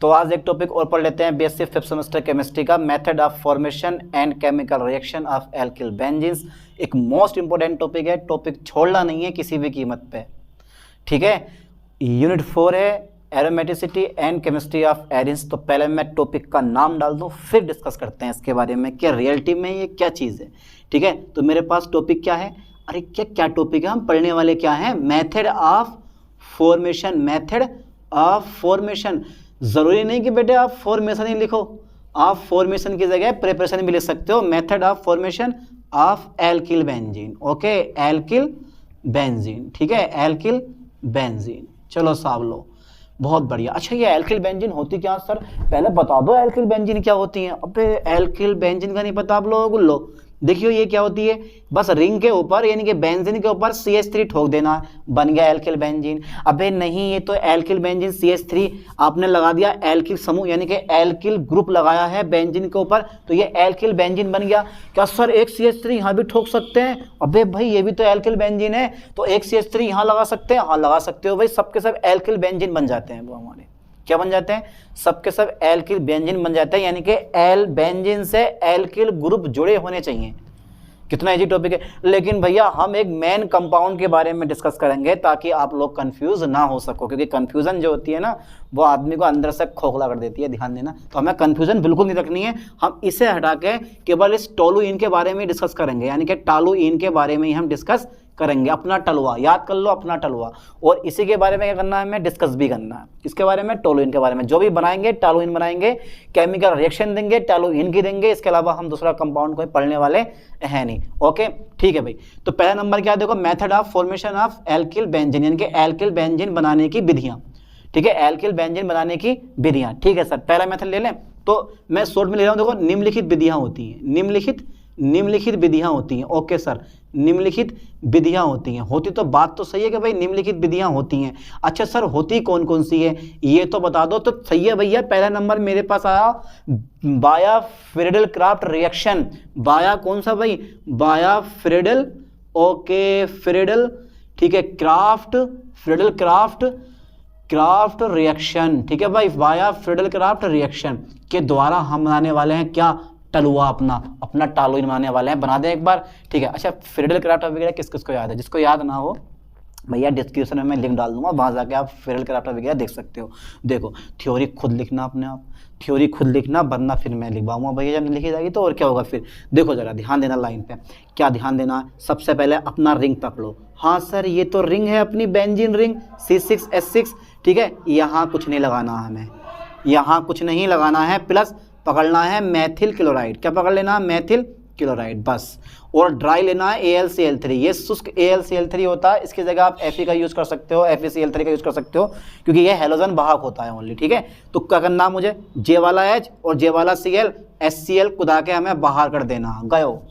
तो आज एक टॉपिक और पढ़ लेते हैं बीएससी 5th सेमेस्टर केमिस्ट्री का, method of formation and chemical reaction of alkyl benzenes. एक मोस्ट इंपोर्टेंट टॉपिक है, टॉपिक छोड़ना नहीं है किसी भी कीमत पे, ठीक है। यूनिट 4 है aromaticity and chemistry of arenes. तो पहले मैं टॉपिक का नाम डाल दूं, फिर डिस्कस करते हैं इसके बारे में कि रियलिटी में ये क्या चीज़ है, ठीक है। तो मेरे पास टॉपिक क्या है, अरे क्या टॉपिक है, हम पढ़ने वाले क्या है, method of formation. Method of formation, ज़रूरी नहीं कि बेटे आप फॉर्मेशन ही लिखो, आप फॉर्मेशन की जगह प्रिपरेशन भी लिख सकते हो। Method of formation of alkyl benzene, okay, alkyl benzene, ठीक है, एल्किल बेंजीन। चलो साहब लो, बहुत बढ़िया। अच्छा ये एल्किल बेंजीन होती क्या सर, पहले बता दो एल्किल बेंजीन क्या होती है। अबे एल्किल बेंजीन का नहीं पता आप लोगों को, लो देखियो ये क्या होती है, बस रिंग के ऊपर यानी कि बेंजीन के ऊपर CH3 ठोक देना, बन गया एल्किल बेंजीन। अबे नहीं, ये तो एल्किल बेंजीन CH3 आपने लगा दिया, एल्किल समूह यानी कि एल्किल ग्रुप लगाया है बेंजीन के ऊपर, तो ये एल्किल बेंजीन बन गया। क्या सर एक CH3 यहाँ भी ठोक सकते हैं? अबे भाई ये भी तो एल्किल बेंजीन है, तो एक CH3 यहाँ लगा सकते हैं, हाँ लगा सकते हो भाई, सबके सब एल्किल बेंजीन बन जाते हैं। वो हमारे क्या बन जाते हैं, सबके सब एल्किल बेंजीन बन जाते हैं, यानी कि एल बेंजीन से एल्किल ग्रुप जुड़े होने चाहिए। कितना इजी टॉपिक है। लेकिन भैया हम एक मेन कंपाउंड के बारे में डिस्कस करेंगे ताकि आप लोग कंफ्यूज ना हो सको, क्योंकि कंफ्यूजन जो होती है ना वो आदमी को अंदर से खोखला कर देती है, ध्यान देना। तो हमें कंफ्यूजन बिल्कुल नहीं रखनी है, हम इसे हटा के केवल इस टोलुइन के बारे में डिस्कस करेंगे, यानी कि टोलुइन के बारे में ही हम डिस्कस करेंगे। अपना टलुआ याद कर लो, अपना टलुआ, और इसी के बारे में क्या करना है, हमें डिस्कस भी करना है इसके बारे में, टोलुइन के बारे में। जो भी बनाएंगे टोलुइन बनाएंगे, केमिकल रिएक्शन देंगे टोलुइन की देंगे, इसके अलावा हम दूसरा कंपाउंड कोई पढ़ने वाले हैं नहीं, ओके ठीक है भाई। तो पहला नंबर क्या देखो, method of formation of alkyl benzene, यानी कि एल्किल बेंजीन बनाने की विधियां, ठीक है, एल्किल बेंजीन बनाने की विधियां, ठीक है सर। पहला मेथड ले लें, तो मैं शॉर्ट में ले रहा हूं, देखो निम्नलिखित विधियां होती हैं, निम्नलिखित विधियां होती हैं, ओके सर, निम्नलिखित विधियां होती हैं। होती तो बात तो सही है कि भाई निम्नलिखित विधियां होती हैं। अच्छा सर होती कौन कौन सी है ये तो बता दो। तो सही है भैया, पहला नंबर मेरे पास आया बाया फ्रीडल क्राफ्ट रिएक्शन। बाया कौन सा भाई, बाया फ्रीडल, ओके फ्रीडल, ठीक है, फ्रीडल क्राफ्ट रिएक्शन, ठीक है भाई, बाया फ्रीडल क्राफ्ट रिएक्शन के द्वारा हम बनाने वाले हैं क्या, टलुआ, अपना टोलुइन बनाने वाले हैं, बना दें एक बार, ठीक है। अच्छा फ्रीडल क्राफ्ट वगैरह किस किस को याद है, जिसको याद ना हो भैया डिस्क्रिप्शन में मैं लिंक डाल दूंगा, वहां जाके आप फ्रीडल क्राफ्ट वगैरह देख सकते हो। देखो थ्योरी खुद लिखना, अपने आप थ्योरी खुद लिखना, वरना फिर मैं लिखवाऊंगा भैया, जब लिखी जाएगी तो और क्या होगा फिर। देखो जरा ध्यान देना लाइन पे, क्या ध्यान देना, सबसे पहले अपना रिंग पकड़ो। हाँ सर ये तो रिंग है अपनी बेंजीन रिंग C6H6, ठीक है, यहाँ कुछ नहीं लगाना है हमें, यहाँ कुछ नहीं लगाना है, प्लस पकड़ना है मेथिल क्लोराइड। क्या पकड़ लेना है, मेथिल क्लोराइड बस, और ड्राई लेना है AlCl3। ये शुष्क AlCl3 होता है, इसकी जगह आप Fe का यूज़ कर सकते हो, FeCl3 का यूज़ कर सकते हो, क्योंकि ये हैलोजन वाहक होता है ओनली, ठीक है। तो क्या करना मुझे, J वाला H और J वाला Cl, HCl कुदा के हमें बाहर कर देना, गयो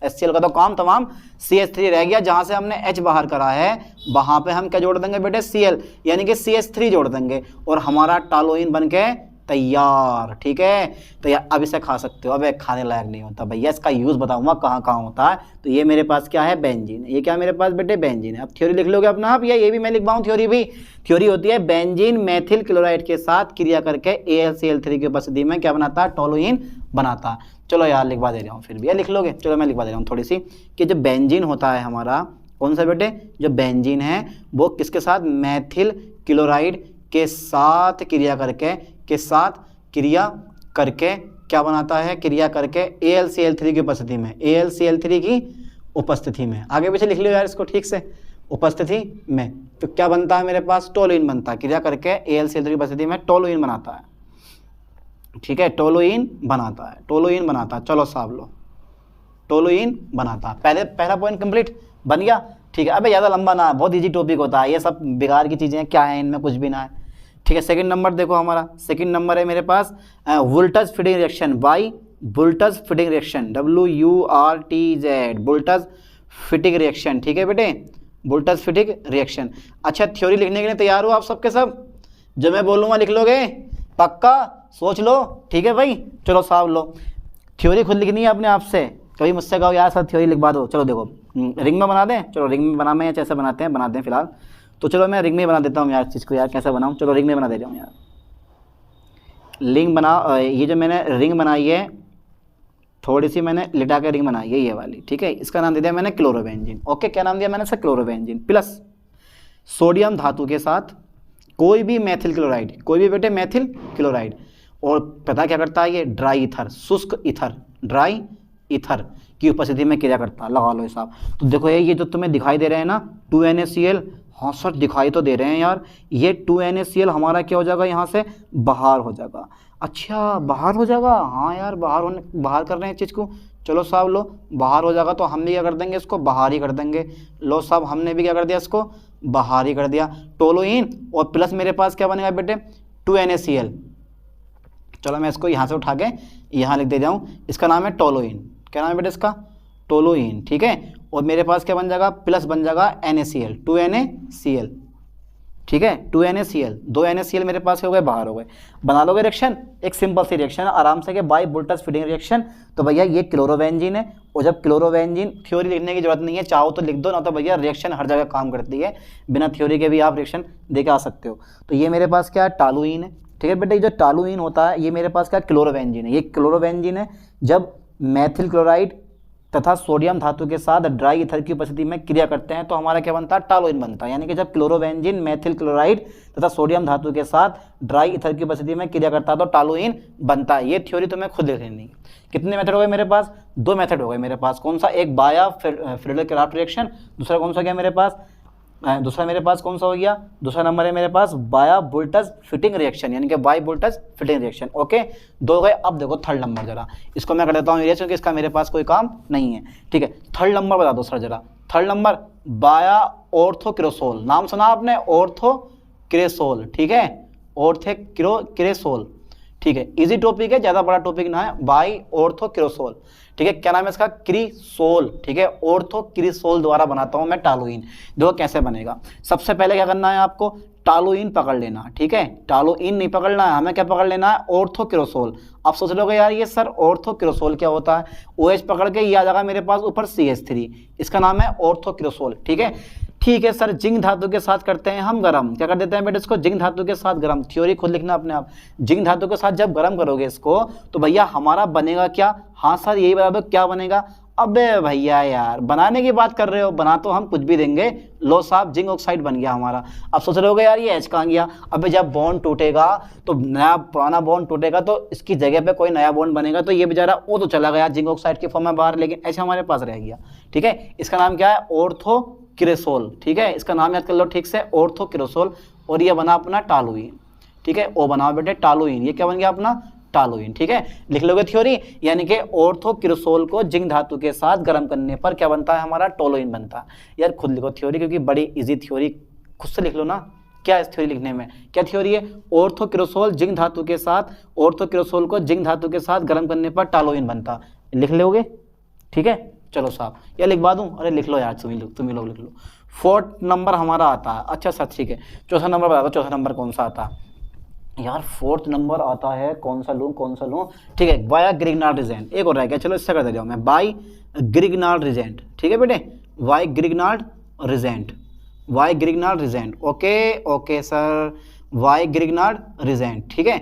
HCl का तो काम तमाम, CH3 रह गया, जहाँ से हमने H बाहर करा है वहाँ पे हम क्या जोड़ देंगे बेटे, Cl, यानी कि CH3 जोड़ देंगे, और हमारा टोलुइन बन के तैयार, ठीक है तैयार। अब इसे खा सकते हो, अब खाने लायक नहीं होता भैया, इसका यूज़ बताऊंगा कहाँ कहाँ होता है। तो ये मेरे पास क्या है, बेंजीन, ये क्या मेरे पास बेटे बेंजीन है। अब थ्योरी लिख लोगे अपना आप, या ये भी मैं लिखवाऊँ थ्योरी भी। थ्योरी होती है बेंजीन मेथिल क्लोराइड के साथ क्रिया करके AlCl3 की उपस्थिति में क्या बनाता है, टोलुइन बनाता है। चलो यार लिखवा दे रहा हूँ, फिर भी यार लिख लोगे, चलो मैं लिखवा दे रहा हूँ थोड़ी सी, कि जो बेंजीन होता है हमारा, कौन सा बेटे, जो बेंजीन है वो किसके साथ, मेथिल क्लोराइड के साथ क्रिया करके क्या बनाता है, क्रिया करके AlCl3 की उपस्थिति में, AlCl3 की उपस्थिति में, आगे पीछे लिख लो यार इसको ठीक से, उपस्थिति में, तो क्या बनता है मेरे पास, टोलुइन बनता है, क्रिया करके AlCl3 की उपस्थिति में टोलुइन बनाता है, ठीक है, टोलुइन बनाता है। चलो साहब लो, टोलुइन बनाता है, पहला पॉइंट कंप्लीट बन गया, ठीक है। अबे ज़्यादा लंबा ना, बहुत ईजी टॉपिक होता है, ये सब बेकार की चीज़ें क्या है, इनमें कुछ भी ना है, ठीक है। सेकंड नंबर देखो, हमारा सेकंड नंबर है मेरे पास Wurtz Fittig reaction by Wurtz Fittig reaction, WURTZ, Wurtz Fittig reaction, ठीक है बेटे, वोल्टेज फीडिंग रिएक्शन। अच्छा थ्योरी लिखने के लिए तैयार हो आप सबके सब, जो मैं बोलूँगा लिख लोगे पक्का, सोच लो, ठीक है भाई। चलो साहब लो, थ्योरी खुद लिखनी है अपने आप से, कभी मुझसे कहो यार सर थ्योरी लिखवा दो, चलो देखो रिंग में बना दें, चलो रिंग में बनाना है, कैसे बनाते हैं फिलहाल, तो चलो मैं रिंग में बना देता हूँ यार चीज़ को, यार कैसे बनाऊँ, चलो रिंग में बना दे रहा हूँ यार। ये जो मैंने रिंग बनाई है, थोड़ी सी मैंने लिटा के रिंग बनाई है ये वाली, ठीक है, इसका नाम दे दिया मैंने क्लोरोबेंजीन। ओके, क्या नाम दिया मैंने इसका? क्लोरोबेंजीन। प्लस सोडियम धातु के साथ कोई भी मेथिल क्लोराइड, कोई भी बेटे मेथिल क्लोराइड, और पता क्या करता है ये? ड्राई ईथर, शुष्क ईथर, ड्राई ईथर की उपस्थिति में क्रिया करता है। लगा लो हिसाब। तो देखो ये जो तुम्हें दिखाई दे रहे हैं ना 2NaCl, हाँ सर दिखाई तो दे रहे हैं यार, ये 2NaCl हमारा क्या हो जाएगा? यहाँ से बाहर हो जाएगा। अच्छा बाहर हो जाएगा, हाँ यार बाहर कर रहे हैं चीज़ को। चलो साहब लो, बाहर हो जाएगा तो हम भी क्या कर देंगे? इसको बाहर ही कर देंगे। लो साहब, हमने भी क्या कर दिया? इसको बाहर ही कर दिया। टोलुइन और प्लस मेरे पास क्या बनेगा बेटे? 2NaCl। चलो मैं इसको यहाँ से उठा के यहाँ लिख दे जाऊँ, इसका नाम है टोलुइन। क्या नाम है बेटे इसका? टोलुइन, ठीक है। और मेरे पास क्या बन जाएगा? प्लस बन जाएगा NaCl, 2NaCl, ठीक है, 2NaCl, 2NaCl मेरे पास हो गए, बाहर हो गए। बना लोगे रिएक्शन, एक सिंपल सी रिएक्शन आराम से, बाई वोल्टस फीडिंग रिएक्शन। तो भैया ये क्लोरोबेंजीन है, और जब क्लोरोबेंजीन, थ्योरी लिखने की जरूरत नहीं है, चाहो तो लिख दो, ना तो भैया रिएक्शन हर जगह काम करती है, बिना थ्योरी के भी आप रिएक्शन दे के आ सकते हो। तो ये मेरे पास क्या है? टॉलुइन है, ठीक है बेटा। ये जो टॉलुइन होता है ये मेरे पास क्या? क्लोरोबेंजीन है। ये क्लोरोबेंजीन है जब मेथिल क्लोराइड तथा सोडियम धातु के साथ ड्राई ईथर की उपस्थिति में क्रिया करते हैं तो हमारा क्या बनता है? टॉलुइन बनता है। यानी कि जब क्लोरोबेंजीन मेथिल क्लोराइड तथा सोडियम धातु के साथ ड्राई ईथर की उपस्थिति में क्रिया करता है तो टॉलुइन बनता है। ये थ्योरी तुम्हें खुद लिख लेनी है। कितने मेथड हो गए मेरे पास? 2 मेथड हो गए मेरे पास। कौन सा? एक बाया फ्रीडल-क्राफ्ट रिएक्शन, दूसरा कौन सा गया मेरे पास? दूसरा मेरे पास कौन सा हो गया? दूसरा नंबर है मेरे पास बाया वोल्टस फिटिंग रिएक्शन, यानी कि by Wurtz Fittig reaction. Okay, 2 गए। अब देखो थर्ड नंबर जरा, इसको मैं कर देता हूँ क्योंकि इसका मेरे पास कोई काम नहीं है, ठीक है। थर्ड नंबर बता दो सर जरा। थर्ड नंबर बाया ऑर्थोक्रेसोल, नाम सुना आपने? ऑर्थोक्रेसोल, ठीक है, ऑर्थोक्रेसोल, ठीक है। इजी टॉपिक है, ज़्यादा बड़ा टॉपिक ना है। बाई ऑर्थोक्रेसोल, ठीक है। क्या नाम है इसका? क्रिसोल, ठीक है। ऑर्थोक्रेसोल द्वारा बनाता हूं मैं टॉलुइन। देखो कैसे बनेगा। सबसे पहले क्या करना है आपको? टॉलुइन पकड़ लेना, ठीक है। टॉलुइन नहीं पकड़ना है, हमें क्या पकड़ लेना है? ऑर्थोक्रेसोल। आप सोच लोगे यार ये सर ऑर्थोक्रेसोल क्या होता है? OH पकड़ के ये आ जाएगा मेरे पास ऊपर CH3, इसका नाम है ऑर्थोक्रेसोल, ठीक है। ठीक है सर, जिंक धातु के साथ करते हैं हम गरम। क्या कर देते हैं बेटे इसको? जिंक धातु के साथ गरम। थ्योरी खुद लिखना अपने आप। जिंक धातु के साथ जब गरम करोगे इसको तो भैया हमारा बनेगा क्या? हाँ सर यही बता दो क्या बनेगा। अबे भैया यार बनाने की बात कर रहे हो, बना तो हम कुछ भी देंगे। लो साहब, जिंक ऑक्साइड बन गया हमारा। अब सोच रहे होगे यार ये H कहाँ गया? अबे जब बॉन्ड टूटेगा तो नया पुराना बॉन्ड टूटेगा तो इसकी जगह पे कोई नया बॉन्ड बनेगा, तो ये बेचारा वो तो चला गया जिंक ऑक्साइड के फॉर्म में बाहर, लेकिन H हमारे पास रह गया, ठीक है। इसका नाम क्या है? ऑर्थोक्रेसोल, ठीक है। इसका नाम याद कर लो ठीक से, ऑर्थोक्रेसोल। और ये बना अपना टॉलुइन, ठीक है। ओ बनाओ बेटे टॉलुइन, ये क्या बन गया अपना? टॉलुइन, ठीक है। लिख लोगे थ्योरी, यानी कि ऑर्थोक्रेसोल को जिंक धातु के साथ गर्म करने पर क्या बनता है हमारा? टॉलुइन बनता है। यार खुद लिखो थ्योरी, क्योंकि बड़ी इजी थ्योरी, खुद से लिख लो ना। क्या है इस थ्योरी लिखने में? क्या थ्योरी है? ऑर्थोक्रेसोल जिंक धातु के साथ, ऑर्थोक्रेसोल को जिंक धातु के साथ गर्म करने पर टॉलुइन बनता। लिख लोगे, ठीक है। चलो साहब, या लिखवा दूं? अरे लिख लो यार, तुम ही लोग लिख लो। 4th नंबर हमारा आता है। अच्छा सर ठीक है, चौथा नंबर बता दो। चौथा नंबर कौन सा आता है यार? 4th नंबर आता है, कौन सा लूँ? ठीक है, बाया ग्रिग्नार्ड रिजेंट। एक और रह गया, चलो इससे कर दे जाऊँ मैं। बाई ग्रिग्नार्ड रिजेंट, ठीक है बेटे। Via Grignard reagent, okay sir, via Grignard reagent, ठीक है।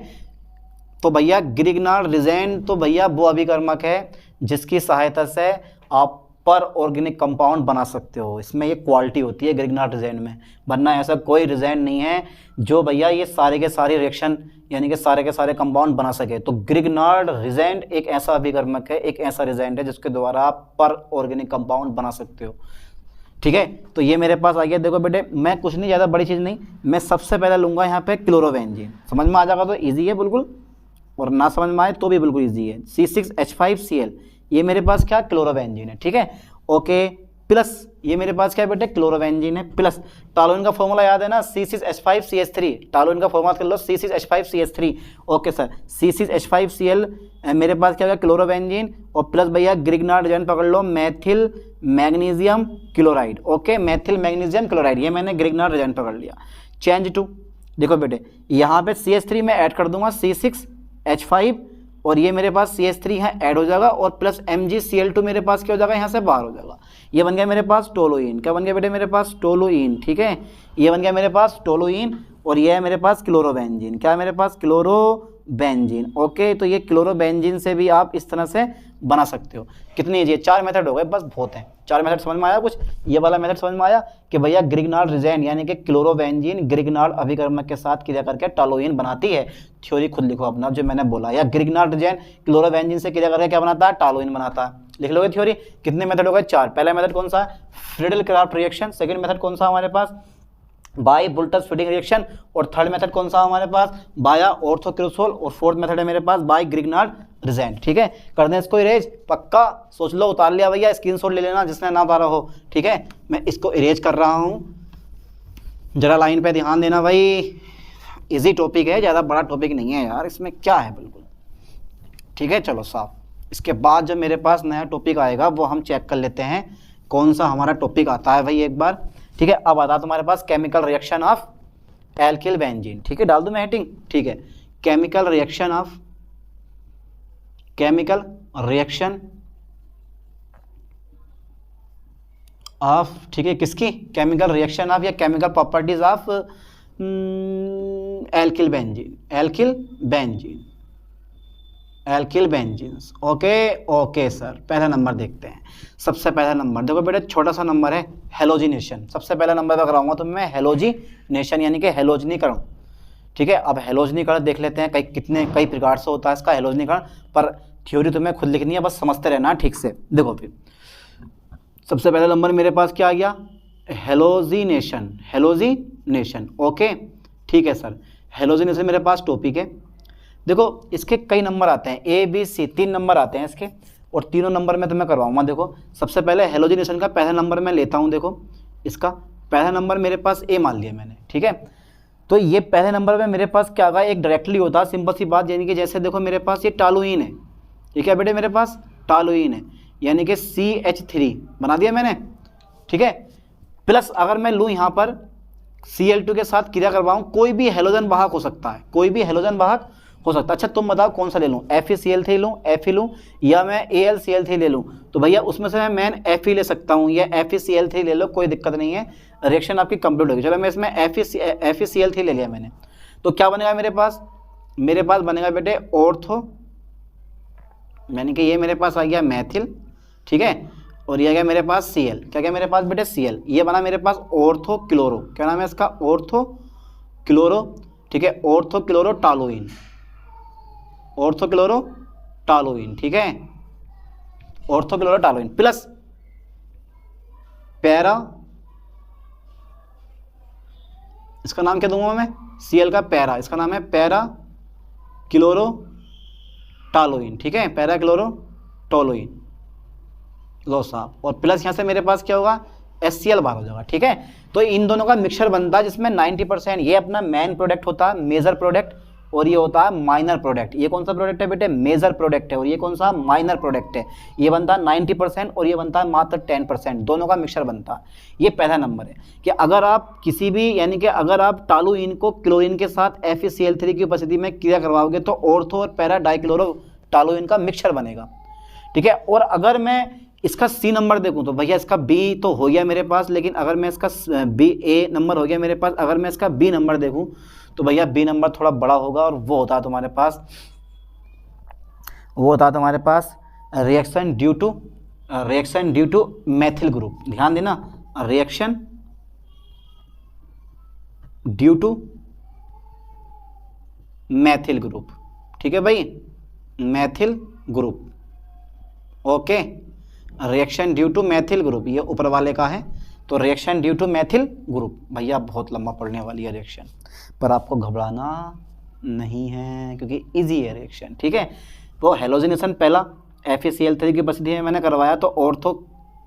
तो भैया ग्रिग्नार्ड रिजेंट तो भैया वो अभिकर्मक है जिसकी सहायता से आप पर ऑर्गेनिक कंपाउंड बना सकते हो। इसमें ये क्वालिटी होती है ग्रिग्नार्ड रिजेंट में, वरना ऐसा कोई रिजेंट नहीं है जो भैया ये सारे के सारे रिएक्शन यानी कि सारे के सारे कंपाउंड बना सके। तो ग्रिग्नार्ड रिजेंट एक ऐसा अभिकर्मक है, एक ऐसा रिजेंट है जिसके द्वारा आप पर ऑर्गेनिक कंपाउंड बना सकते हो, ठीक है। तो ये मेरे पास आ गया। देखो बेटे, मैं कुछ नहीं, ज़्यादा बड़ी चीज़ नहीं, मैं सबसे पहले लूँगा यहाँ पे क्लोरोबेंजीन। समझ में आ जाएगा तो ईजी है बिल्कुल, और ना समझ में आए तो भी बिल्कुल ईजी है। C6H5Cl, ये मेरे पास क्या? क्लोरोबेंजीन है, ठीक है। ओके, प्लस ये मेरे पास क्या है बेटे? क्लोरोबेंजीन है। प्लस टॉलुइन का फॉर्मूला याद है ना? C6H5CH3। टॉलुइन का फॉर्मूला कर लो, C6H5CH3। ओके सर, C6H5Cl मेरे पास क्या होगा? क्लोरोबेंजीन। और प्लस भैया ग्रिग्नार्ड रिजेंट पकड़ लो, methyl magnesium chloride. Okay, methyl magnesium chloride, ये मैंने ग्रिग्नार्ड रिजेंट पकड़ लिया। चेंज टू, देखो बेटे यहाँ पे CH3 में ऐड कर दूंगा C6H5, और ये मेरे पास CH3 है ऐड हो जाएगा, और प्लस MgCl2 मेरे पास क्या हो जाएगा? यहाँ से बाहर हो जाएगा। ये बन गया मेरे पास टोलुइन। क्या बन गया बेटे? मेरे पास टोलुइन, ठीक है। ये बन गया मेरे पास टोलुइन, और ये है मेरे पास क्लोरोबेंजीन। क्या है मेरे पास? क्लोरोबेंजीन। ओके, तो ये क्लोरोबेंजीन से भी आप इस तरह से बना सकते हो। कितनी ये 4 मेथड हो गए, बस बहुत हैं। 4 मेथड समझ में आया कुछ? ये वाला मेथड समझ में आया कि भैया ग्रिग्नार्ड रिजेंट यानी कि क्लोरोबेंजीन ग्रिग्नार्ड अभिकर्मक के साथ क्रिया करके टॉलुइन बनाती है। थ्योरी खुद लिखो अपना जो मैंने बोला, या ग्रिग्नार्ड रिजेंट क्लोरोबेंजीन से क्रिया करके क्या बनाता है? टॉलुइन बनाता है। लिख लोगे थ्योरी। कितने मेथड हो गए? 4। पहला मेथड कौन सा है? Friedel Crafts reaction. Second method कौन सा हमारे पास? By Wurtz Fittig reaction. और थर्ड मेथड कौन सा हमारे पास? बाया ऑर्थोक्रिसोल। और फोर्थ मेथड है मेरे पास बाय ग्रिग्नार्ड रिजेंट। ठीक है, कर दें इसको इरेज। पक्का सोच लो, उतार लिया भैया, स्क्रीनशॉट ले लेना जिसने ना उतारा हो। ठीक है, मैं इसको इरेज कर रहा हूँ, जरा लाइन पे ध्यान देना भाई। इजी टॉपिक है, ज़्यादा बड़ा टॉपिक नहीं है यार, इसमें क्या है बिल्कुल। ठीक है, चलो साफ। इसके बाद जब मेरे पास नया टॉपिक आएगा वो हम चेक कर लेते हैं कौन सा हमारा टॉपिक आता है भाई एक बार। ठीक है, अब आता है तुम्हारे पास chemical reaction of alkyl benzene. ठीक है, डाल दूं मैं हेडिंग? ठीक है, केमिकल रिएक्शन ऑफ ठीक है, किसकी? केमिकल रिएक्शन ऑफ या chemical properties of alkyl benzenes. Okay sir, पहला नंबर देखते हैं। सबसे पहला नंबर देखो बेटा, छोटा सा नंबर है, हेलोजिनेशन। सबसे पहला नंबर पर कराऊंगा तो मैं हेलोजिनेशन यानी कि हेलोजनीकरण। ठीक है, अब हेलोजनीकरण देख लेते हैं कई प्रकार से होता है इसका हेलोजनीकरण, पर थ्योरी तुम्हें खुद लिखनी है, बस समझते रहना ठीक से। देखो फिर सबसे पहला नंबर मेरे पास क्या आ गया? हेलोजिनेशन। ओके, ठीक है सर, हेलोजिनेशन मेरे पास टॉपिक है। देखो इसके कई नंबर आते हैं, A B C 3 नंबर आते हैं इसके, और तीनों नंबर में तुम्हें करवाऊंगा। देखो सबसे पहले हेलोजिनेशन का पहला नंबर मैं लेता हूं। देखो इसका पहला नंबर मेरे पास A मान लिया मैंने। ठीक है, तो ये पहले नंबर में मेरे पास क्या होगा? एक डायरेक्टली होता है, सिंपल सी बात, यानी कि जैसे देखो मेरे पास ये टॉलुइन है। ठीक है बेटे, मेरे पास टॉलुइन है यानी कि CH3 बना दिया मैंने। ठीक है, प्लस अगर मैं लूँ यहाँ पर Cl2 के साथ क्रिया करवाऊँ, कोई भी हेलोजन वाहक हो सकता है, अच्छा तुम बताओ कौन सा ले लूँ? FeCl3 लूँ, Fe लूँ, या मैं AlCl3 ले लूँ? तो भैया उसमें से मैं मेन Fe ले सकता हूँ, या FeCl3 ले लो, कोई दिक्कत नहीं है, रिएक्शन आपकी कंप्लीट होगी। चलो मैं इसमें FeCl3 ले लिया मैंने, तो क्या बनेगा मेरे पास बनेगा बेटे ऑर्थो, यानी कि ये मेरे पास आ गया मैथिल। ठीक है, और ये आ गया मेरे पास Cl। क्या क्या मेरे पास बेटे? Cl। ये बना मेरे पास ऑर्थो क्लोरो। क्या नाम है इसका? Ortho chloro. ठीक है, ऑर्थो क्लोरो टॉलुइन। ठीक है, ortho chloro toluene plus para, इसका नाम क्या दूंगा मैं? Cl का पैरा, इसका नाम है पैरा क्लोरो टॉलुइन। ठीक है, पैरा क्लोरो टॉलुइन लो साहब, और प्लस यहाँ से मेरे पास क्या होगा? HCl बाहर हो जाएगा। ठीक है, तो इन दोनों का मिक्सचर बनता है जिसमें 90% ये अपना मेन प्रोडक्ट होता है, मेजर प्रोडक्ट, और ये होता है माइनर प्रोडक्ट। ये कौन सा प्रोडक्ट है बेटे? मेजर प्रोडक्ट है। और ये कौन सा? माइनर प्रोडक्ट है। ये बनता है 90% और ये बनता है मात्र 10%, दोनों का मिक्सचर बनता है। ये पहला नंबर है कि अगर आप किसी भी, यानी कि अगर आप टॉलुइन को क्लोरीन के साथ FeCl3 की उपस्थिति में क्रिया करवाओगे तो ऑर्थो और पैरा डाइक्लोरो टॉलुइन का मिक्सचर बनेगा। ठीक है, और अगर मैं इसका C नंबर देखूं तो भैया इसका B तो हो गया मेरे पास, लेकिन अगर मैं इसका A नंबर हो गया मेरे पास, अगर मैं इसका B नंबर देखूं तो भैया B नंबर थोड़ा बड़ा होगा, और वो होता है तुम्हारे पास reaction due to methyl group. ध्यान देना, reaction due to methyl group. ठीक है भाई, methyl group. Okay, reaction due to methyl group, ये ऊपर वाले का है, तो reaction due to methyl group. भैया बहुत लंबा पढ़ने वाली है रिएक्शन, पर आपको घबराना नहीं है क्योंकि इजी है रिएक्शन। ठीक है, वो हेलोजिनेशन पहला FeCl3 की उपस्थिति में मैंने करवाया, तो ऑर्थो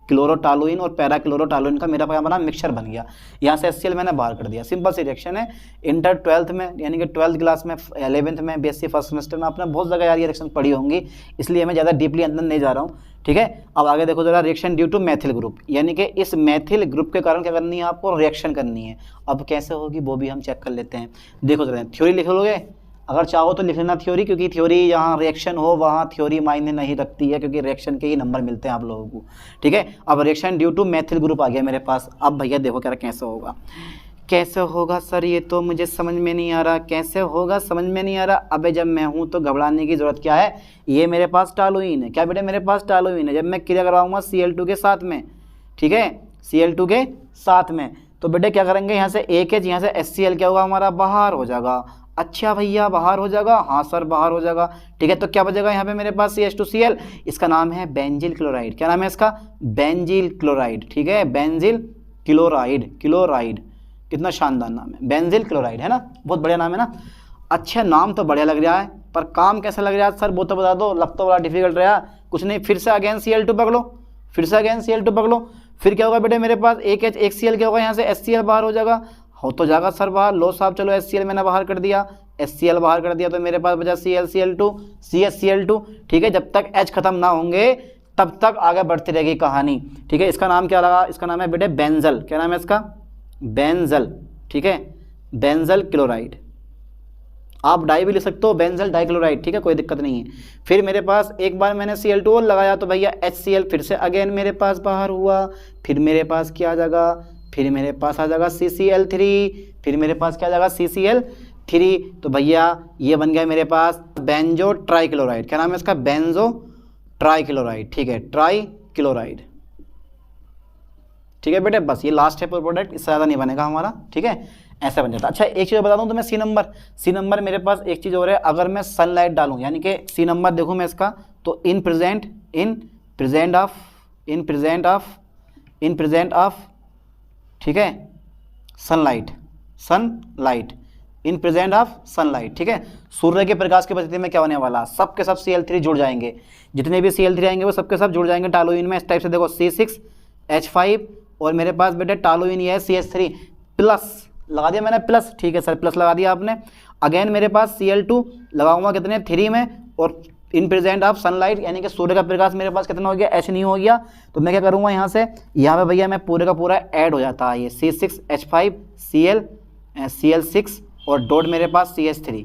क्लोरोटॉलुइन और पैरा क्लोरोटॉलुइन का मेरा क्या बना? मिक्सचर बन गया। यहाँ से HCl मैंने बाहर कर दिया। सिंपल सी रिएक्शन है। इंटर 12th में, यानी कि 12th क्लास में, 11th में, BSc फर्स्ट सेमेस्टर में आपने बहुत जगह यार ये रिएक्शन पढ़ी होंगी, इसलिए मैं ज़्यादा डीपली अंदर नहीं जा रहा हूँ। ठीक है, अब आगे देखो जरा, reaction due to methyl group, यानी कि इस मैथिल ग्रुप के कारण क्या करनी है आपको? रिएक्शन करनी है। अब कैसे होगी वो भी हम चेक कर लेते हैं। देखो जरा, थ्योरी लिख लोगे? अगर चाहो तो लिख लेना थ्योरी, क्योंकि थ्योरी जहाँ रिएक्शन हो वहाँ थ्योरी मायने नहीं रखती है, क्योंकि रिएक्शन के ही नंबर मिलते हैं आप लोगों को। ठीक है, अब reaction due to methyl group आ गया मेरे पास। अब भैया देखो क्या कैसे होगा। कैसे होगा सर, ये तो मुझे समझ में नहीं आ रहा, कैसे होगा समझ में नहीं आ रहा। अबे जब मैं हूँ तो घबराने की ज़रूरत क्या है, ये मेरे पास टॉलुइन है। क्या बेटे मेरे पास टॉलुइन है। जब मैं क्रिया करवाऊँगा Cl2 के साथ में, ठीक है, Cl2 के साथ में, तो बेटे क्या करेंगे, यहाँ से एक एच, यहाँ से HCl क्या होगा हमारा, बाहर हो जाएगा। अच्छा भैया बाहर हो जाएगा, हाँ सर बाहर हो जाएगा। ठीक है, तो क्या बचेगा यहाँ पे मेरे पास CH2Cl, इसका नाम है बेंजील क्लोराइड। क्या नाम है इसका, बेंजील क्लोराइड। ठीक है, बेंजील क्लोराइड, क्लोराइड कितना शानदार नाम है, बेंजील क्लोराइड, है ना, बहुत बढ़िया नाम है ना। अच्छा नाम तो बढ़िया लग रहा है, पर काम कैसा लग रहा है सर वो तो बता दो, लग तो बड़ा डिफिकल्ट रहा। कुछ नहीं, फिर से अगेन Cl2 पकड़ो, फिर से अगेन Cl2 पकड़ो, फिर क्या होगा बेटे मेरे पास एक H एक Cl क्या होगा, यहाँ से HCl बाहर हो जाएगा, हो तो जाएगा सर बाहर। लो साहब चलो HCl मैंने बाहर कर दिया, HCl बाहर कर दिया, तो मेरे पास बचा ClCl2 CHCl2। ठीक है, जब तक H खत्म ना होंगे तब तक आगे बढ़ती रहेगी कहानी। ठीक है, इसका नाम क्या लगा, इसका नाम है बेटे बेंजल। क्या नाम है इसका, बेंजल। ठीक है, बेंजल क्लोराइड, आप डाई भी लिख सकते हो, बेंजल डाइक्लोराइड। ठीक है, कोई दिक्कत नहीं है। फिर मेरे पास एक बार मैंने Cl2 और लगाया तो भैया HCl फिर से अगेन मेरे पास बाहर हुआ, फिर मेरे पास क्या आ जाएगा, फिर मेरे पास आ जाएगा CCl3, फिर मेरे पास क्या आ जाएगा CCl3। तो भैया ये बन गया मेरे पास बेंजो ट्राइक्लोराइड। क्या नाम है इसका, बेंजो ट्राइक्लोराइड। ठीक है, ट्राइक्लोराइड। ठीक है बेटे, बस ये लास्ट है प्रोडक्ट, इससे ज़्यादा नहीं बनेगा हमारा। ठीक है, ऐसा बन जाता। अच्छा एक चीज़ बता दूं तुम्हें, सी नंबर मेरे पास एक चीज़ और है, अगर मैं सनलाइट डालूं, यानी कि सी नंबर देखूं मैं इसका, तो इन प्रेजेंट ऑफ ठीक है sunlight, in present of sunlight. ठीक है, सूर्य के प्रकाश की उपस्थिति में क्या होने वाला, सब के सब Cl3 जुड़ जाएंगे, जितने भी Cl3 आएंगे वो सबके सब जुड़ जाएंगे टॉलुइन में। इस टाइप से देखो C6H5 और मेरे पास बेटे टॉलुइन ये है CH3 प्लस, लगा दिया मैंने प्लस। ठीक है सर, प्लस लगा दिया आपने। अगेन मेरे पास Cl2 लगाऊंगा कितने, 3 में, और इन प्रेजेंट ऑफ सनलाइट यानी कि सूर्य का प्रकाश मेरे पास कितना हो गया, H नहीं हो गया, तो मैं क्या करूँगा यहाँ से, यहाँ पे भैया मैं पूरे का पूरा ऐड हो जाता है ये C6H5 Cl6 और डॉट मेरे पास CH3।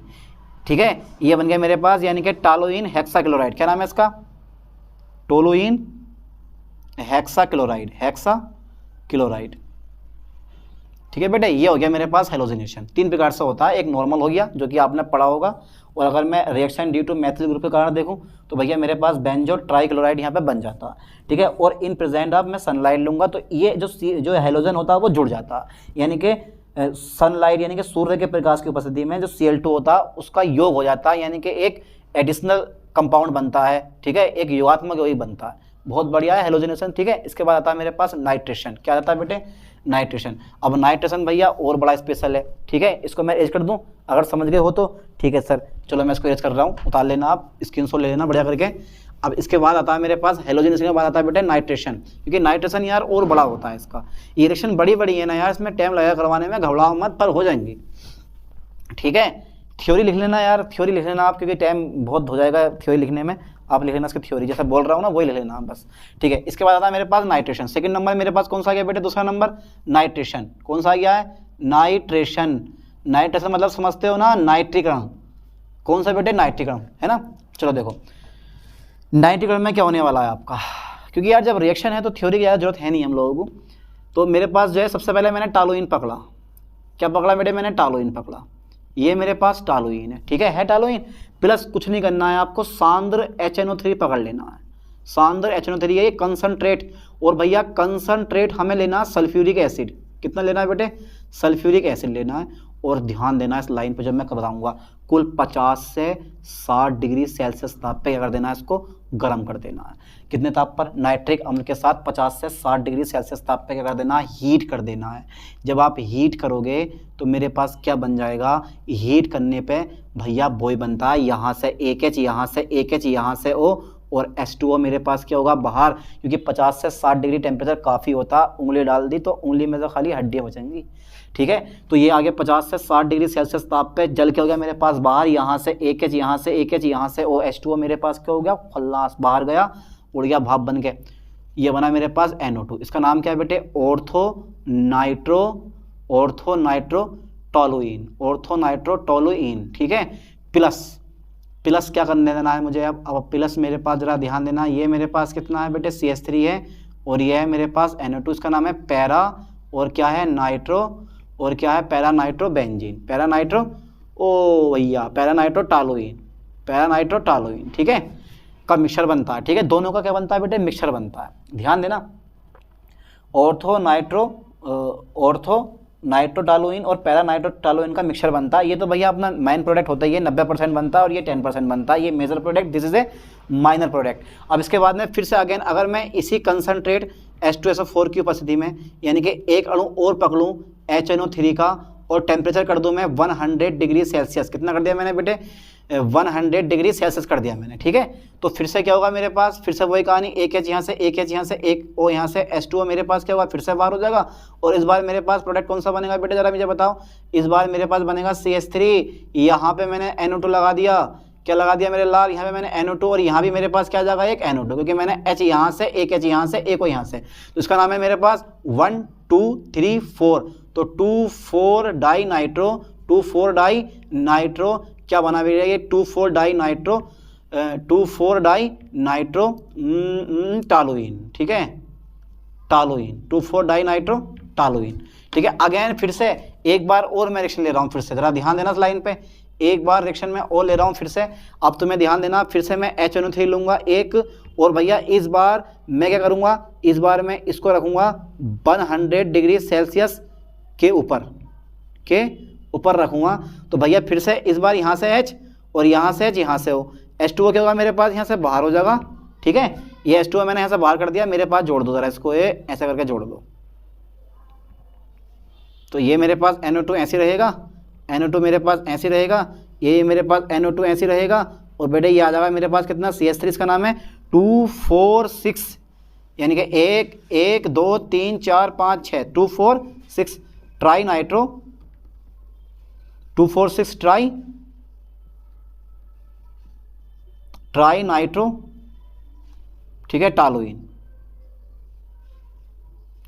ठीक है, ये बन गया मेरे पास यानी कि टॉलुइन हेक्साक्लोराइड। क्या नाम है इसका, टोलुइन हेक्साक्लोराइड, हेक्साक्लोराइड। ठीक है बेटे, ये हो गया मेरे पास हेलोजिनेशन। 3 प्रकार से होता है, एक नॉर्मल हो गया जो कि आपने पढ़ा होगा, और अगर मैं reaction due to methyl group के कारण देखूं तो भैया मेरे पास बेंजो ट्राइक्लोराइड यहाँ पे बन जाता है। ठीक है, और इन प्रेजेंट ऑफ मैं सनलाइट लूँगा तो ये जो हेलोजन होता है वो जुड़ जाता है, यानी कि सनलाइट यानी कि सूर्य के प्रकाश की उपस्थिति में जो Cl2 होता है उसका योग हो जाता है, यानी कि एक एडिशनल कंपाउंड बनता है। ठीक है, एक योगात्मक यौगिक बनता है, बहुत बढ़िया है हेलोजिनेशन। ठीक है, इसके बाद आता है मेरे पास नाइट्रेशन। क्या आता है बेटे, नाइट्रेशन। अब नाइट्रेशन भैया और बड़ा स्पेशल है। ठीक है, इसको मैं एज कर दूं, अगर समझ गए हो तो ठीक है सर, चलो मैं इसको एज कर रहा हूँ, उतार लेना आप, स्क्रीनशॉट ले लेना बढ़िया करके। अब इसके बाद आता है मेरे पास हेलोजिनेशन के बाद आता है बेटे नाइट्रेशन, क्योंकि नाइट्रेशन यार और बड़ा होता है, इसका ये रिएक्शन बड़ी है ना यार, इसमें टाइम लगेगा करवाने में, घबराओ मत, पर हो जाएंगी। ठीक है, थ्योरी लिख लेना यार, थ्योरी लिख लेना आप, क्योंकि टाइम बहुत हो जाएगा थ्योरी लिखने में, आप लिख लेना इसकी थ्योरी, जैसा बोल रहा हूँ ना वही लिख लेना बस। ठीक है, इसके बाद आता है मेरे पास नाइट्रेशन। सेकंड नंबर मेरे पास कौन सा आ गया बेटे, दूसरा नंबर नाइट्रेशन। कौन सा आ गया है, नाइट्रेशन। नाइट्रेशन मतलब समझते हो ना, नाइट्रीकरण। कौन सा बेटे, नाइट्रीकरण, है ना। चलो देखो नाइट्रीकरण में क्या होने वाला है आपका, क्योंकि यार जब रिएक्शन है तो थ्योरी की ज़्यादा जरूरत है नहीं हम लोगों को। तो मेरे पास जो है सबसे पहले मैंने टॉलुइन पकड़ा। क्या पकड़ा बेटे, मैंने टॉलुइन पकड़ा, ये मेरे पास टॉलुइन है। ठीक है टॉलुइन प्लस कुछ नहीं करना है आपको, सांद्र HNO3 पकड़ लेना है। सांद्र HNO3 है ये कंसंट्रेट, और भैया कंसंट्रेट हमें लेना है सल्फ्यूरिक एसिड। कितना लेना है बेटे, सल्फ्यूरिक एसिड लेना है। और ध्यान देना है इस लाइन पे जब मैं बताऊंगा, कुल 50 से 60 डिग्री सेल्सियस ताप पे क्या कर देना है, इसको गर्म कर देना है। कितने ताप पर, नाइट्रिक अम्ल के साथ 50 से 60 डिग्री सेल्सियस ताप पे क्या कर देना है, हीट कर देना है। जब आप हीट करोगे तो मेरे पास क्या बन जाएगा, हीट करने पे भैया बॉय बनता है, यहाँ से एक H, यहाँ से एक H, यहाँ से O, और H2O मेरे पास क्या होगा बाहर, क्योंकि 50 से 60 डिग्री टेम्परेचर काफ़ी होता। उंगली डाल दी तो उंगली में तो खाली हड्डियाँ बचेंगी। ठीक है, तो ये आगे 50 से 60 डिग्री सेल्सियस ताप पे जल क्या हो गया मेरे पास बाहर, यहाँ से एक H, यहाँ से एक H, यहाँ से O, H2O मेरे पास क्या हो गया, खल्लास बाहर गया, उड़ गया भाप बन के। ये बना मेरे पास NO2। इसका नाम क्या है बेटे, ऑर्थो नाइट्रो टोलुइन। ठीक है, प्लस क्या करने देना है मुझे, अब प्लस मेरे पास जरा ध्यान देना, ये मेरे पास कितना है बेटे, CH3 है, और ये है मेरे पास NO2, इसका नाम है पैरा, और क्या है, नाइट्रो और क्या है, पैरानाइट्रोबेंजीन, पैरानाइट्रो, ओ भैया पैरानाइट्रोटॉलुइन, पैरानाइट्रोटॉलुइन, ठीक है, का मिक्सचर बनता है, ठीक है। दोनों का क्या बनता है बेटे, मिक्सचर बनता है, ध्यान देना। ऑर्थो नाइट्रोटॉलुइन और पैरानाइट्रोटॉलुइन का मिक्सचर बनता है। ये तो भैया अपना मेन प्रोडक्ट होता है, ये 90% बनता है और ये 10% बनता है, ये major product, this is a minor product. अब इसके बाद में फिर से अगेन अगर मैं इसी कंसनट्रेट H2SO4 की उपस्थिति में यानी कि एक अणु और पकड़ूं HNO3 का और टेम्परेचर कर दूं मैं 100 डिग्री सेल्सियस, कितना कर दिया मैंने बेटे, 100 डिग्री सेल्सियस कर दिया मैंने, ठीक है। तो फिर से क्या होगा मेरे पास, फिर से वही कहानी, एक H यहाँ से, एक H यहाँ से, एक O यहाँ से, H2O मेरे पास क्या होगा, फिर से बाहर हो जाएगा। और इस बार मेरे पास प्रोडक्ट कौन सा बनेगा बेटे, जरा मुझे बताओ। इस बार मेरे पास बनेगा CH3, यहाँ पे मैंने NO2 लगा दिया, क्या लगा दिया मेरे लाल, यहाँ पे मैंने NO2 और यहाँ भी मेरे पास क्या जाएगा, एक NO2, क्योंकि मैंने H यहाँ से, एक H यहाँ से, एक O यहाँ से, तो इसका नाम है मेरे पास 1 2 3 4, तो 2,4 डाई नाइट्रो, 2,4 डाई नाइट्रो क्या बना भी रही है, 2,4 di nitro, 2,4 di nitro toluene, ठीक है, टॉलुइन, 2,4 डाई नाइट्रो टॉलुइन, ठीक है। अगेन फिर से एक बार और मैं रिएक्शन ले रहा हूँ, फिर से जरा ध्यान देना इस लाइन पे, एक बार रिएक्शन में और ले रहा हूँ फिर से। अब तुम्हें ध्यान देना, फिर से मैं HNO3 लूँगा एक, और भैया इस बार मैं क्या करूँगा, इस बार मैं इसको रखूँगा 100 डिग्री सेल्सियस के ऊपर रखूँगा। तो भैया फिर से इस बार यहाँ से H और यहाँ से H, यहाँ से O, H2O क्या होगा मेरे पास, यहाँ से बाहर हो जाएगा, ठीक है। ये H2O मैंने यहाँ से बाहर कर दिया, मेरे पास जोड़ दो जरा इसको, ये ऐसा करके जोड़ दो, तो ये मेरे पास NO2 ऐसे रहेगा, NO2 मेरे पास ऐसे रहेगा, ये मेरे पास NO2 ऐसे रहेगा, और बेटे ये आ जाएगा मेरे पास कितना, CH3 इसका नाम है 2 4 6, यानी कि 1 2 3 4 5 6, 2 4 6 ट्राई नाइट्रो, 2 4 6 ट्राई नाइट्रो, ठीक है, टॉलुइन,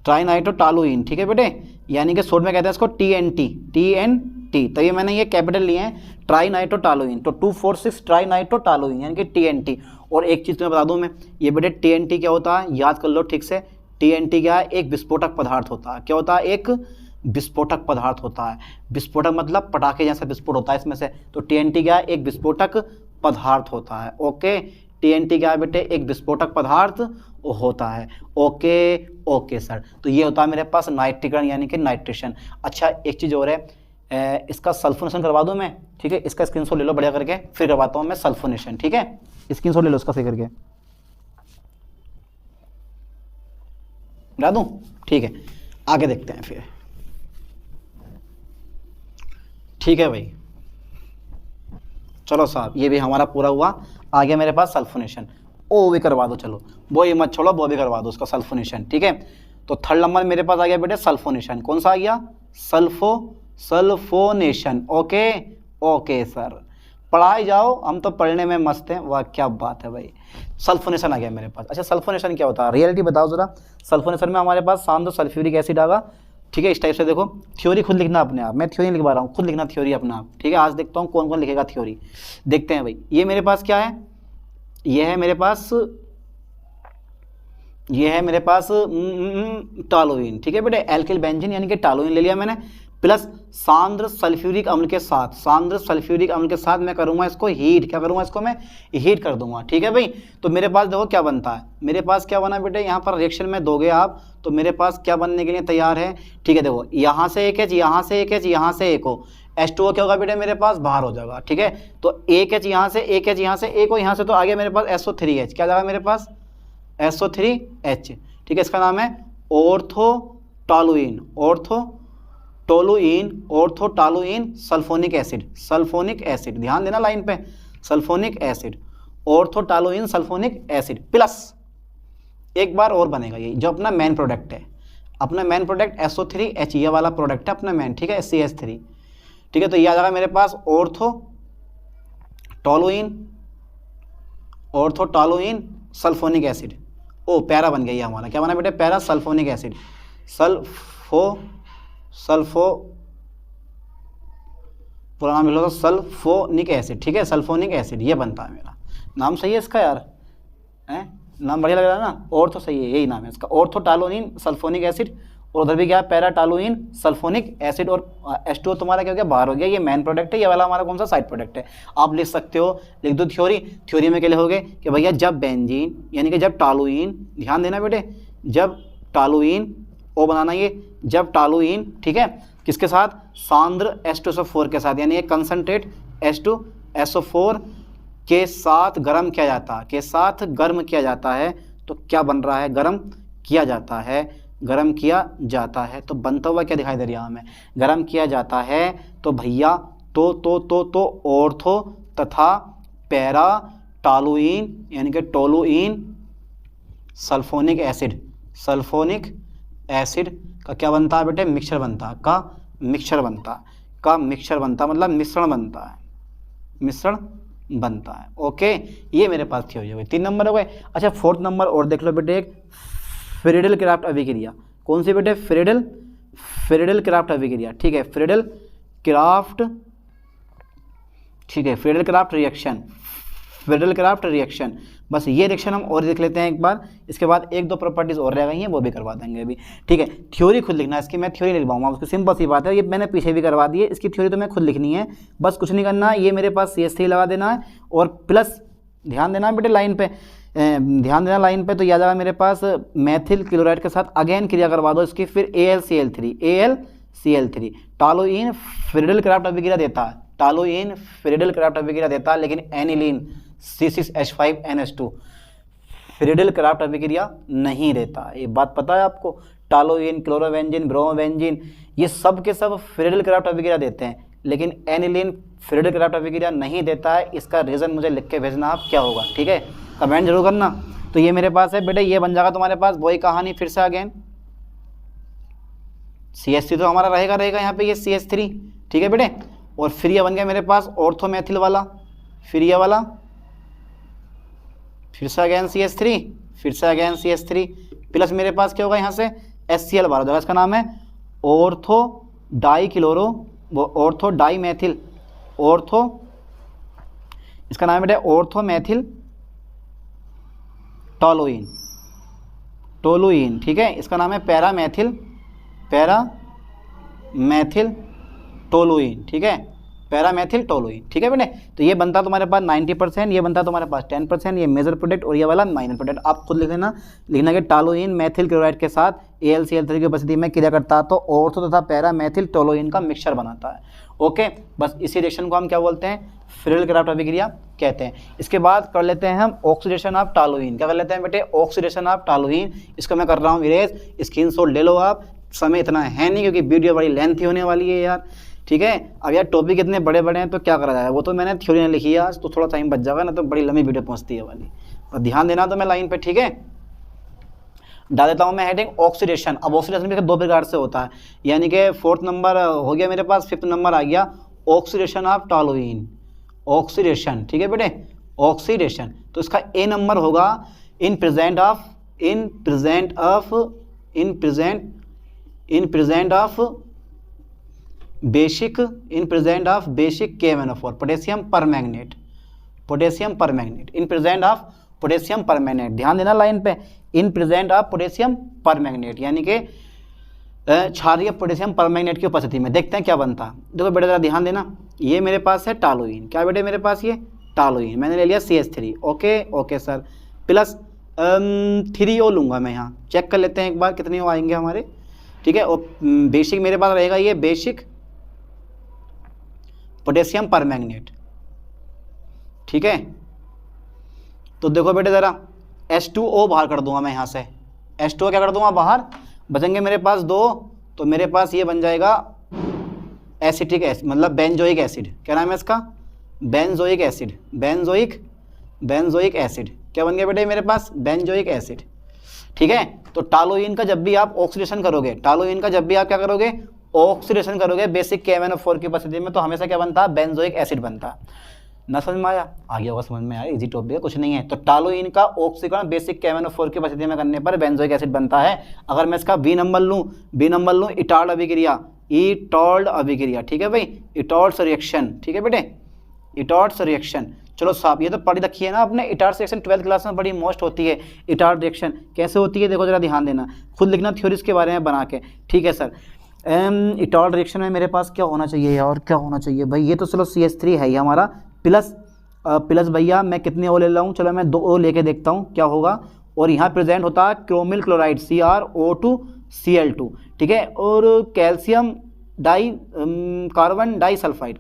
ट्राई नाइट्रो टॉलुइन, ठीक है बेटे, यानी कि शॉर्ट में कहते हैं इसको TNT। तो ये मैंने ये कैपिटल लिए हैं, ट्राई नाइट्रो टॉलुइन, तो 2 4 6 ट्राई नाइट्रो टॉलुइन यानी कि TNT। और एक चीज़ तुम्हें बता दूं मैं, ये बेटे TNT क्या होता है, याद कर लो ठीक से, TNT क्या है, एक विस्फोटक पदार्थ होता है। क्या होता है, एक विस्फोटक पदार्थ होता है। विस्फोटक मतलब पटाखे जैसा विस्फोट होता है इसमें से, तो TNT क्या है, एक विस्फोटक पदार्थ होता है। ओके, TNT क्या है बेटे, एक विस्फोटक पदार्थ होता है। ओके सर, तो ये होता है मेरे पास नाइट्रीकरण यानी कि नाइट्रेशन। अच्छा एक चीज़ और है, इसका सल्फोनेशन करवा दूं मैं, ठीक है, इसका स्क्रीनशॉट ले लो बढ़िया करके, फिर करवाता हूं मैं सल्फोनेशन, ठीक है, स्क्रीनशॉट ले लो इसका सही करके, बता दूं, ठीक है, आगे देखते हैं फिर, ठीक है भाई। चलो साहब, ये भी हमारा पूरा हुआ, आ गया मेरे पास सल्फोनेशन। ओ भी करवा दो, चलो वो ही मत छोड़ो, वो भी करवा दो उसका सल्फोनेशन, ठीक है। तो थर्ड नंबर मेरे पास आ गया बेटे सल्फोनेशन, कौन सा आ गया, सल्फोनेशन। ओके सर, पढ़ाई जाओ, हम तो पढ़ने में मस्त हैं, वाह क्या बात है भाई। सल्फोनेशन आ गया मेरे पास। अच्छा सल्फोनेशन क्या होता है, रियलिटी बताओ जरा। सल्फोनेशन में हमारे पास शांत सल्फ्यूरिक एसिड आएगा, ठीक है, इस टाइप से देखो, थ्योरी खुद लिखना अपने आप, मैं थ्योरी लिख पा रहा हूँ, खुद लिखना थ्योरी अपना आप, ठीक है। आज देखता हूँ कौन कौन लिखेगा थ्योरी, देखते हैं भाई। ये मेरे पास क्या है, ये है मेरे पास टॉलुइन, ठीक है बेटे, एल्किल बेंजीन यानी कि टॉलुइन ले लिया मैंने, प्लस सांद्र सल्फ्यूरिक अम्ल के साथ, सांद्र सल्फ्यूरिक अम्ल के साथ मैं करूंगा इसको हीट, क्या करूंगा इसको मैं हीट कर दूंगा, ठीक है भाई। तो मेरे पास देखो क्या बनता है, मेरे पास क्या बना बेटे, यहाँ पर रिएक्शन में दोगे आप तो मेरे पास क्या बनने के लिए तैयार है, ठीक है। देखो यहाँ से एक H, यहाँ से एक H, यहाँ से एक O, H2O क्या होगा बेटे मेरे पास बाहर हो जाएगा, ठीक है। तो एक H यहाँ से, एक H यहाँ से, एक O यहाँ से, तो आ गया मेरे पास SO3H, क्या जाएगा मेरे पास SO3H, ठीक है। इसका नाम है ऑर्थोटॉलुइन, ऑर्थोटॉलुइन सल्फोनिक एसिड, ध्यान देना लाइन पे, sulphonic acid, orthotoluene sulphonic acid, plus एक बार और बनेगा ये जो अपना मेन प्रोडक्ट है, अपना मेन प्रोडक्ट SO3H, ये वाला प्रोडक्ट है अपना मेन, ठीक है, CH3, ठीक है। तो ये आ जाएगा मेरे पास ऑर्थोटॉलुइन सल्फोनिक एसिड, ओ पैरा बन गया ये हमारा, क्या बना बेटे, पैरा सल्फोनिक एसिड, पूरा नाम लिखो सल्फोनिक एसिड, ठीक है, सल्फोनिक एसिड ये बनता है मेरा। नाम सही है इसका यार, है नाम बढ़िया लग रहा है ना, ऑर्थो सही है, यही नाम है इसका, ऑर्थोटॉलुइन सल्फोनिक एसिड, और उधर भी क्या है, पैरा टालुइन सल्फोनिक एसिड, और H2O तुम्हारा क्या हो गया, बाहर हो गया। ये मेन प्रोडक्ट है, ये वाला हमारा कौन सा साइड प्रोडक्ट है। आप लिख सकते हो, लिख दो थ्योरी में क्या लिखोगे कि भैया जब बेंजीन यानी कि जब टालुइन, ध्यान देना बेटे, जब टालुइन ओ बनाना, ये जब टालुइन, ठीक है, किसके साथ, सांद्र H2SO4 के साथ, यानी कंसंट्रेट H2SO4 के साथ गर्म किया जाता है, के साथ गर्म किया जाता है, तो क्या बन रहा है, गर्म किया जाता है, गर्म किया जाता है, तो बनता हुआ क्या दिखाई दे रहा है हमें, गर्म किया जाता है, तो भैया तो ऑर्थो तथा पैरा टालुइन यानी कि toluene sulphonic acid, sulphonic acid का क्या बनता है बेटे, मिक्सचर बनता है, का मिक्सचर बनता, का मिक्सचर बनता मतलब मिश्रण बनता है, मिश्रण बनता है। ओके, ये मेरे पास थ्योरी हो गई, 3 नंबर हो गए। अच्छा 4th नंबर और देख लो बेटे, एक फ्रीडल क्राफ्ट अभिक्रिया, कौन सी बेटे, फ्रीडल क्राफ्ट अभिक्रिया, ठीक है, फ्रीडल क्राफ्ट, ठीक है, Friedel Crafts reaction, Friedel Crafts reaction, बस ये रिएक्शन हम और देख लेते हैं एक बार, इसके बाद 1-2 प्रॉपर्टीज और रह गई हैं वो भी करवा देंगे अभी, ठीक है। थ्योरी खुद लिखना है इसकी, मैं थ्योरी लिख पाऊंगा, उसकी सिंपल सी बात है, ये मैंने पीछे भी करवा दी है, इसकी थ्योरी तो मैं खुद लिखनी है, बस कुछ नहीं करना, ये मेरे पास CH3 लगा देना है, और प्लस ध्यान देना बेटे लाइन पे, ध्यान देना लाइन पे, तो याद आएगा मेरे पास मैथिल क्लोराइड के साथ अगेन क्रिया करवा दो इसकी, फिर AlCl3 टालुइन फ्रीडल क्राफ्ट अभिक्रिया देता है, टालुइन फ्रीडल क्राफ्ट अभिक्रिया देता है, लेकिन एनिलीन C6H5NH2 फ्रीडल क्राफ्ट अभिक्रिया नहीं देता, ये बात पता है आपको। टालुइन, क्लोरोबेंजीन, ब्रोमोबेंजीन, ये सब के सब फ्रीडल क्राफ्ट अभिक्रिया देते हैं, लेकिन एनिलीन फ्रीडल क्राफ्ट अभिक्रिया नहीं देता है। इसका रीज़न मुझे लिख के भेजना आप क्या होगा, ठीक है, कमेंट जरूर करना। तो ये मेरे पास है बेटे, ये बन जाएगा तुम्हारे पास वही कहानी फिर से अगेन, CH3 तो हमारा रहेगा यहाँ पे, ये CH3, ठीक है बेटे, और फिर ये बन गया मेरे पास ऑर्थोमेथिल वाला, फिर ये वाला, फिर से अगेन CH3, फिर से अगेन CH3, प्लस मेरे पास क्या होगा यहाँ से HCl बार हो जाएगा, इसका नाम है ऑर्थो डाई क्लोरो, वो ऑर्थो डाई मैथिल, ऑर्थो, इसका नाम है बेटा ऑर्थोमेथिल टोलुइन, टोलुइन, ठीक है, इसका नाम है पैरामेथिल टोलुइन, ठीक है, पैरामेथिल टोलुइन, ठीक है बेटे। तो ये बनता तुम्हारे पास 90%, ये बनता तुम्हारे पास 10%, ये मेजर प्रोडक्ट और ये वाला माइनर प्रोडक्ट। आप खुद लिख लेना, लिखना कि टालुइन मैथिल क्लोराइड के साथ AlCl3 की उपस्थिति में क्रिया करता तो ऑर्थो तथा पैरामेथिल टोलुइन का मिक्सचर बनाता है। ओके, बस इसी रिएक्शन को हम क्या बोलते हैं, फ्रीडल क्राफ्ट अभिक्रिया कहते हैं। इसके बाद कर लेते हैं हम ऑक्सीडेशन ऑफ टालुइन, क्या कर लेते हैं बेटे, ऑक्सीडेशन ऑफ टालुइन। इसको मैं कर रहा हूँ इरेज, स्क्रीनशॉट ले लो आप, समय इतना है नहीं क्योंकि वीडियो बड़ी लेंथी होने वाली है यार, ठीक है। अब यार टॉपिक इतने बड़े बड़े हैं तो क्या करा जाए, वो तो मैंने थ्योरी में लिखी है आज, तो थोड़ा टाइम बच जाएगा, ना तो बड़ी लंबी वीडियो पहुंचती है वाली, और ध्यान देना तो मैं लाइन पे, ठीक है। डाल देता हूँ मैं हेडिंग ऑक्सीडेशन। अब ऑक्सीडेशन भी 2 प्रकार से होता है, यानी कि 4th नंबर हो गया मेरे पास, 5th नंबर आ गया ऑक्सीडेशन ऑफ टालुइन, ऑक्सीडेशन, ठीक है बेटे, ऑक्सीडेशन। तो इसका A नंबर होगा in present of basic KMnO4 potassium permanganate, in present of potassium permanganate, ध्यान देना लाइन पे, in present of potassium permanganate, यानी कि क्षारीय पोटेशियम परमैंगनेट की उपस्थिति में देखते हैं क्या बनता है। देखो बेटा जरा ध्यान देना, ये मेरे पास है टालुइन, क्या बेटे मेरे पास ये टालुइन, मैंने ले लिया CH3, okay sir, plus 3O लूँगा मैं यहाँ, चेक कर लेते हैं एक बार कितने O आएंगे हमारे, ठीक है। और बेसिक मेरे पास रहेगा ये बेसिक पोटेशियम परमैंगनेट, ठीक है। तो देखो बेटे ज़रा H2O बाहर कर दूंगा मैं यहाँ से, H2O क्या कर दूंगा बाहर, बचेंगे मेरे पास 2, तो मेरे पास ये बन जाएगा एसिटिक एसिड, मतलब बेंजोइक एसिड, क्या नाम है इसका, बेंजोइक एसिड, क्या बन गया बेटे मेरे पास, बेंजोइक एसिड, ठीक है। तो टालुइन का जब भी आप ऑक्सीडेशन करोगे, क्या करोगे, ऑक्सीडेशन करोगे बेसिक KMnO4 की उपस्थिति में, तो हमेशा क्या बनता है, बेंजोइक एसिड बनता है। ना समझ में आया, आ गया होगा समझ में, आया, इजी टॉपिक है, कुछ नहीं है। तो टालुइन का ऑक्सीकरण बेसिक KMnO4 की उपस्थिति में करने पर बेंजोइक एसिड बनता है। अगर मैं इसका B नंबर लूँ इटाल्ड अभिक्रिया, ठीक है भाई, इटॉल्ड्स रिएक्शन, ठीक है बेटे, इटॉल्ड्स रिएक्शन, चलो साहब ये तो पढ़ी रखी है ना आपने, इटार्ड रिएक्शन 12th क्लास में बड़ी मोस्ट होती है। इटार्ड रिएक्शन कैसे होती है देखो जरा ध्यान देना, खुद लिखना थ्योरीज के बारे में बना के, ठीक है सर। इटार्ड रिएक्शन में मेरे पास क्या होना चाहिए यार, क्या होना चाहिए भाई, ये तो चलो CH3 है ये हमारा, प्लस भैया मैं कितने ओ ले रहा हूँ, चलो मैं 2 ओ लेके देखता हूँ क्या होगा। और यहाँ प्रेजेंट होता है क्रोमिल क्लोराइड CrO2 Cl2, ठीक है, और कैल्शियम कार्बन डाइसल्फाइड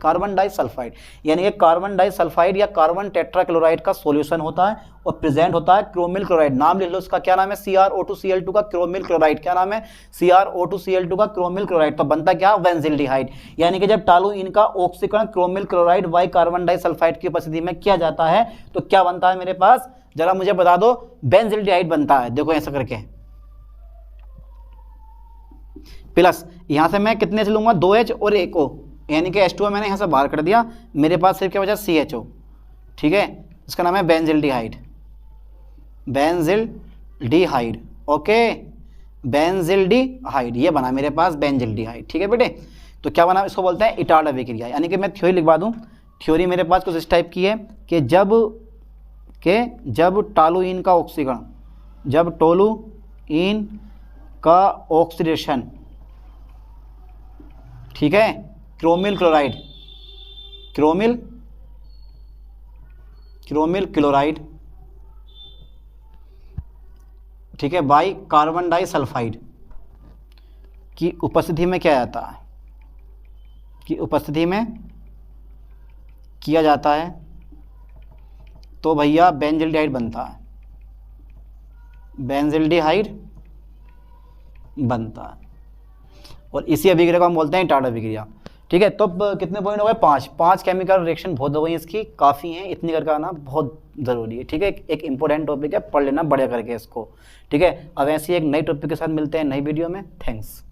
यानी कि कार्बन डाइसल्फाइड या कार्बन टेट्राक्लोराइड का सॉल्यूशन होता है और प्रेजेंट होता है क्रोमिल क्लोराइड। नाम लिख लो उसका, क्या नाम है, CrO2 Cl2 का क्रोमिल क्लोराइड। क्या नाम है, CrO2 Cl2 का क्रोमिल क्लोराइड। तो बनता क्या, बेंजील्डिहाइड। यानी कि जब टॉलुइन का ऑक्सीकरण chromyl chloride via carbon disulphide की उपस्थिति में किया जाता है तो क्या बनता है मेरे पास, जरा मुझे बता दो, बेंजील्डिहाइड बनता है। देखो ऐसा करके प्लस यहां से मैं कितने से लूंगा, 2H और 1 O, यानी कि H2O मैंने यहां से बाहर कर दिया, मेरे पास सिर्फ क्या बचा CHO, ठीक है, इसका नाम है बेंजील्डिहाइड। ओके, बेंजील्डिहाइड ये बना मेरे पास बेंजील्डिहाइड, ठीक है बेटे। तो क्या बना, इसको बोलते हैं इटार्ड अभिक्रिया। यानी कि मैं थ्योरी लिखवा दूं, थ्योरी मेरे पास कुछ इस टाइप की है कि जब टॉलुइन का ऑक्सीकरण, जब टोलुइन का ऑक्सीडेशन, ठीक है, क्रोमिल क्लोराइड, ठीक है, बाई कार्बन डाइसल्फाइड की उपस्थिति में क्या जाता है, की उपस्थिति में किया जाता है तो भैया बेंजील्डिहाइड बनता है, बेंजील्डिहाइड बनता है। और इसी अभिक्रिया को हम बोलते हैं इटार्ड अभिक्रिया, ठीक है। तो अब कितने पॉइंट हो गए, 5 केमिकल रिएक्शन बहुत हो गई इसकी, काफ़ी हैं, इतनी करके आना बहुत ज़रूरी है, ठीक है। एक इंपॉर्टेंट टॉपिक है, पढ़ लेना बढ़िया करके इसको, ठीक है। अब ऐसी एक नई टॉपिक के साथ मिलते हैं नई वीडियो में। थैंक्स।